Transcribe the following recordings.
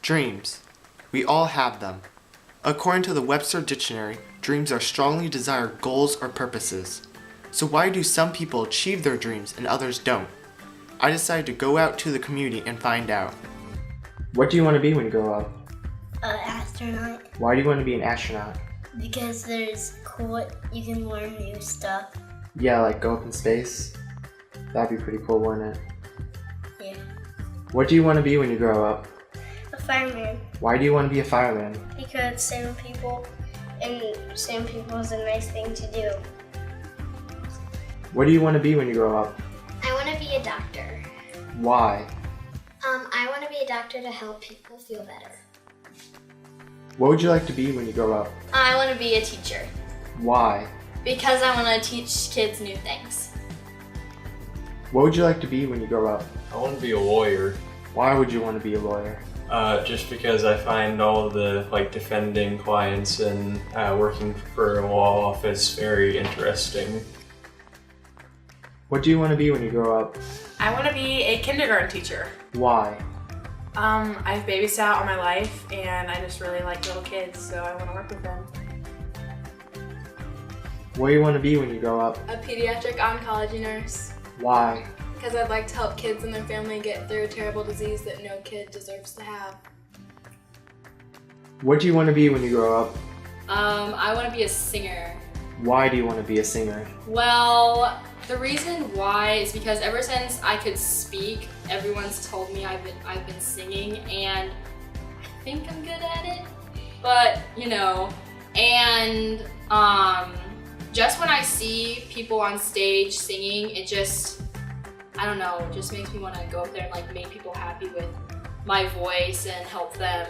Dreams. We all have them. According to the Webster Dictionary, dreams are strongly desired goals or purposes. So why do some people achieve their dreams and others don't? I decided to go out to the community and find out. What do you want to be when you grow up? An astronaut. Why do you want to be an astronaut? Because there's cool, you can learn new stuff. Yeah, like go up in space. That'd be pretty cool, wouldn't it? Yeah. What do you want to be when you grow up? A fireman. Why do you want to be a fireman? Because saving people, and saving people is a nice thing to do. What do you want to be when you grow up? I want to be a doctor. Why? I want to be a doctor to help people feel better. What would you like to be when you grow up? I want to be a teacher. Why? Because I want to teach kids new things. What would you like to be when you grow up? I want to be a lawyer. Why would you want to be a lawyer? Just because I find all of the defending clients and working for a law office very interesting. What do you want to be when you grow up? I want to be a kindergarten teacher. Why? I've babysat all my life and I just really like little kids, so I want to work with them. What do you want to be when you grow up? A pediatric oncology nurse. Why? Because I'd like to help kids and their family get through a terrible disease that no kid deserves to have. What do you want to be when you grow up? I want to be a singer. Why do you want to be a singer? Well, the reason why is because ever since I could speak, everyone's told me I've been singing, and I think I'm good at it. But and just when I see people on stage singing, it just, I don't know, it just makes me want to go up there and make people happy with my voice and help them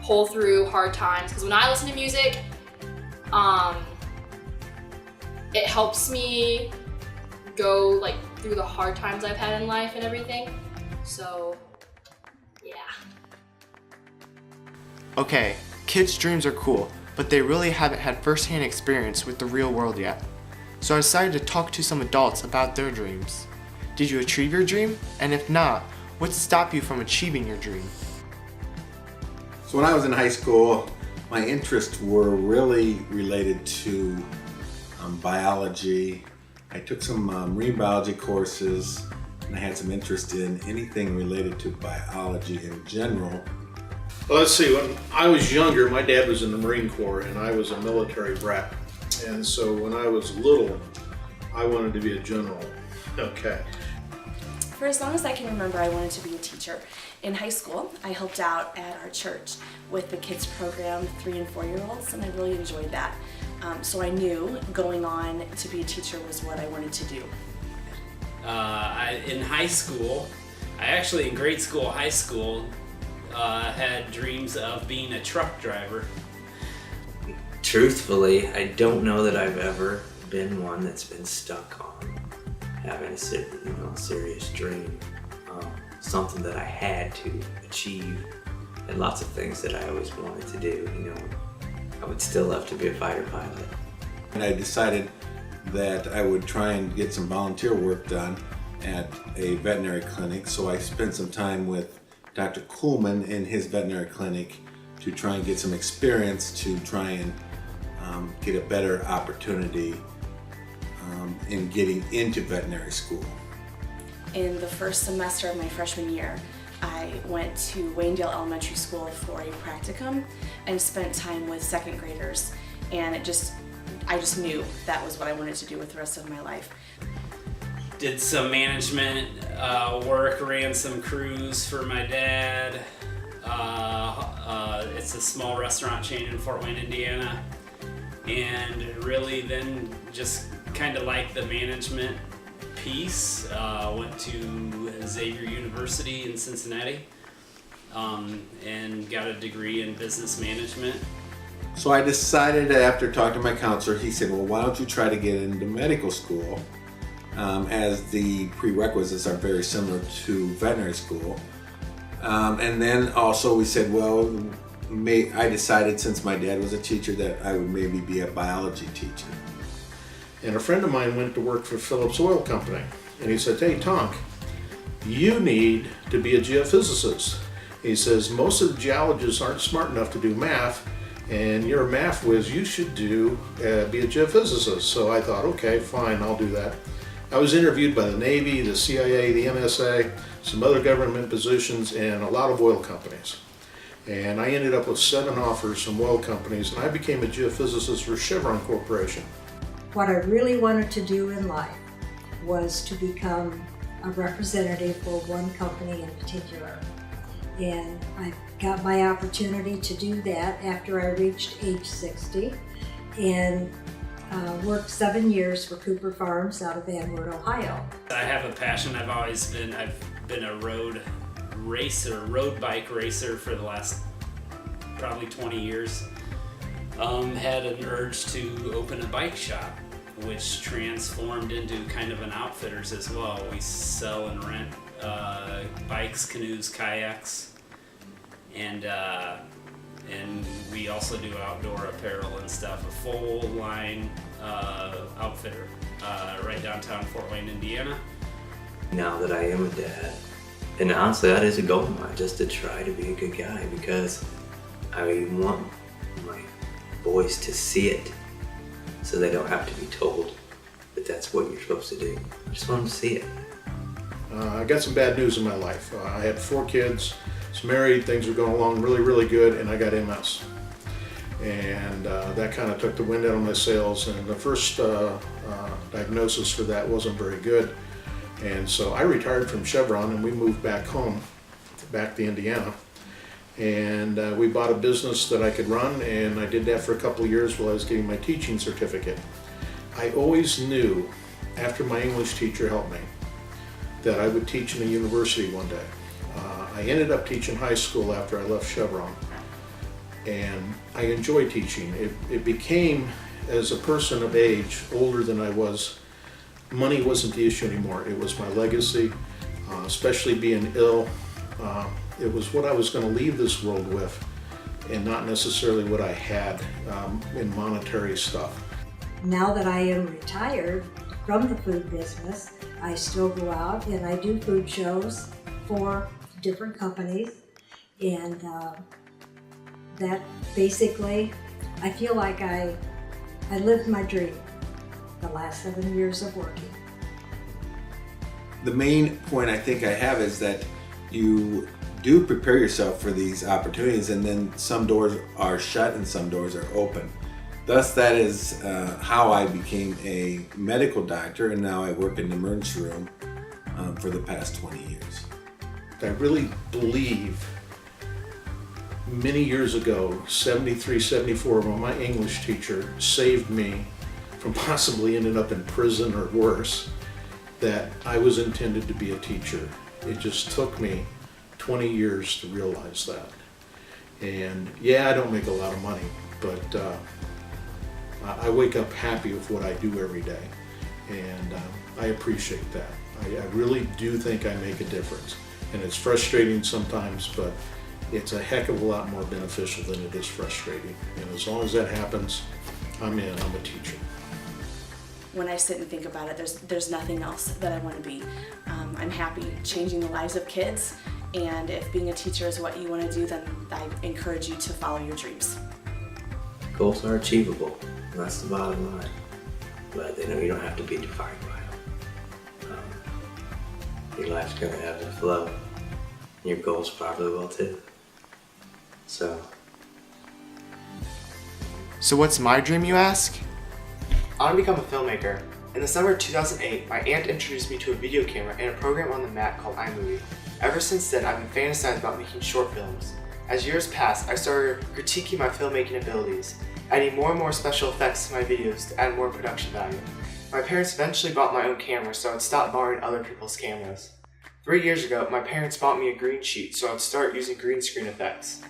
pull through hard times. Because when I listen to music, it helps me go through the hard times I've had in life and everything. So, yeah. Okay, kids' dreams are cool, but they really haven't had first-hand experience with the real world yet. So I decided to talk to some adults about their dreams. Did you achieve your dream? And if not, what stopped you from achieving your dream? So when I was in high school, my interests were really related to biology. I took some marine biology courses, and I had some interest in anything related to biology in general. Well, let's see, when I was younger, my dad was in the Marine Corps and I was a military brat. And so when I was little, I wanted to be a general. Okay. For as long as I can remember, I wanted to be a teacher. In high school, I helped out at our church with the kids program, 3- and 4-year-olds, and I really enjoyed that. So I knew going on to be a teacher was what I wanted to do. In high school, in grade school, high school, had dreams of being a truck driver. Truthfully, I don't know that I've ever been one that's been stuck on having a serious dream. Something that I had to achieve, and lots of things that I always wanted to do. I would still love to be a fighter pilot. And I decided that I would try and get some volunteer work done at a veterinary clinic, so I spent some time with Dr. Kuhlman in his veterinary clinic to try and get some experience to try and get a better opportunity in getting into veterinary school. In the first semester of my freshman year, I went to Waynedale Elementary School for a practicum and spent time with second graders, and I just knew that was what I wanted to do with the rest of my life. Did some management work, ran some crews for my dad. It's a small restaurant chain in Fort Wayne, Indiana, and really then just kind of like the management piece. Went to Xavier University in Cincinnati and got a degree in business management. So I decided, after talking to my counselor, he said, well, why don't you try to get into medical school, as the prerequisites are very similar to veterinary school. And then also we said, well, I decided, since my dad was a teacher, that I would maybe be a biology teacher. And a friend of mine went to work for Phillips Oil Company, and he said, hey, Tonk, you need to be a geophysicist. He says, most of the geologists aren't smart enough to do math, and you're a math whiz, you should be a geophysicist. So I thought, okay, fine, I'll do that. I was interviewed by the Navy, the CIA, the NSA, some other government positions, and a lot of oil companies. And I ended up with 7 offers from oil companies, and I became a geophysicist for Chevron Corporation. What I really wanted to do in life was to become a representative for one company in particular. And I got my opportunity to do that after I reached age 60 and worked 7 years for Cooper Farms out of Van Wert, Ohio. I have a passion. I've been a road bike racer for the last probably 20 years. Had an urge to open a bike shop, which transformed into kind of an outfitters as well. We sell and rent bikes, canoes, kayaks, and we also do outdoor apparel and stuff. A full line outfitter right downtown Fort Wayne, Indiana. Now that I am a dad, and honestly that is a goal of mine, just to try to be a good guy, because I want my boys to see it so they don't have to be told that that's what you're supposed to do. I just want them to see it. I got some bad news in my life. I had 4 kids, was married, things were going along really, really good, and I got MS. And that kind of took the wind out of my sails, and the first diagnosis for that wasn't very good. And so I retired from Chevron and we moved back home, back to Indiana. And we bought a business that I could run, and I did that for a couple of years while I was getting my teaching certificate. I always knew, after my English teacher helped me, that I would teach in a university one day. I ended up teaching high school after I left Chevron, and I enjoy teaching. It became, as a person of age, older than I was, money wasn't the issue anymore. It was my legacy, especially being ill. It was what I was going to leave this world with, and not necessarily what I had in monetary stuff. Now that I am retired from the food business, I still go out and I do food shows for different companies, and that basically, I feel like I lived my dream the last 7 years of working. The main point I think I have is that you do prepare yourself for these opportunities, and then some doors are shut and some doors are open. Thus, that is how I became a medical doctor, and now I work in the emergency room for the past 20 years. I really believe many years ago, 73, 74, when my English teacher saved me from possibly ending up in prison or worse, that I was intended to be a teacher. It just took me 20 years to realize that. And yeah, I don't make a lot of money, but I wake up happy with what I do every day, and I appreciate that. I really do think I make a difference, and it's frustrating sometimes, but it's a heck of a lot more beneficial than it is frustrating. And as long as that happens, I'm in. I'm a teacher. When I sit and think about it, there's nothing else that I want to be. I'm happy changing the lives of kids, and if being a teacher is what you want to do, then I encourage you to follow your dreams. Goals are achievable, and that's the bottom line. But you know, you don't have to be defined by them. Your life's going to ebb and flow. Your goals probably will too. So what's my dream, you ask? I want to become a filmmaker. In the summer of 2008, my aunt introduced me to a video camera and a program on the Mac called iMovie. Ever since then, I've been fantasizing about making short films. As years passed, I started critiquing my filmmaking abilities, adding more and more special effects to my videos to add more production value. My parents eventually bought my own camera, so I'd stop borrowing other people's cameras. 3 years ago, my parents bought me a green sheet, so I'd start using green screen effects.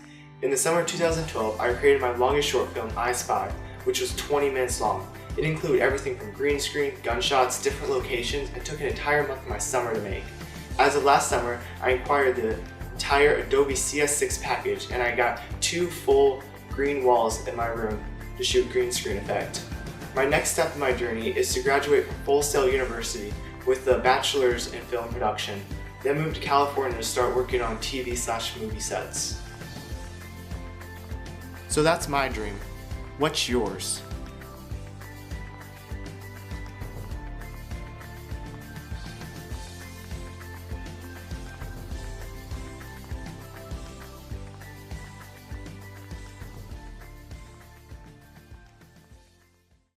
In the summer of 2012, I created my longest short film, I Spy, which was 20 minutes long. It included everything from green screen, gunshots, different locations, and took an entire month of my summer to make. As of last summer, I acquired the entire Adobe CS6 package, and I got 2 full green walls in my room to shoot green screen effect. My next step in my journey is to graduate from Full Sail University with a bachelor's in film production. then moved to California to start working on TV/movie sets. So that's my dream. What's yours?